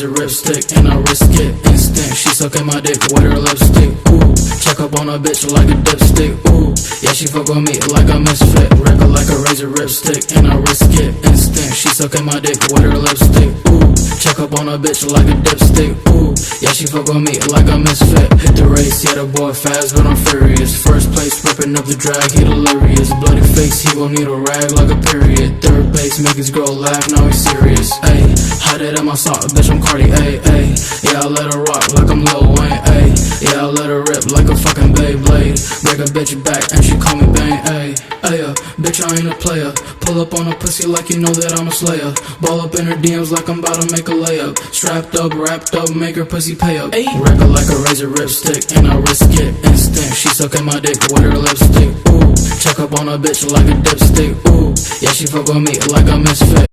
razor lipstick, and I risk it. Instinct, she sucking my dick with her lipstick. Ooh, check up on a bitch like a dipstick. Ooh, yeah, she fuck with me like a misfit. Wrap it like a razor lipstick, and I risk it. Instinct, she sucking my dick with her lipstick. Ooh, check up on a bitch like a dipstick. Ooh, yeah, she fuck with me like a misfit. Hit the race, yeah, the boy fast, but I'm furious. First place, ripping up the drag, he delirious. Bloody face, he gon' need a rag like a period. Third base, make his girl laugh, now he's serious. Ayy, hide it in my sock, bitch, I'm Cardi, ayy, ayy. Yeah, I let her rock like I'm Lil Wayne, ayy. Yeah, I let her rip like a fucking Beyblade. Break a bitch back and she call me Bang, ayy. Ayy, bitch, I ain't a player. Pull up on a pussy like you know that I'm a slayer. Ball up in her DMs like I'm about to make a layup. Strapped up, wrapped up, make her pussy pay up. Ayy, wrap it like a razor lipstick, and I risk it. Instinct, she sucking my dick with her lipstick. Ooh, check up on a bitch like a dipstick. Ooh, yeah, she fuck with me like a misfit.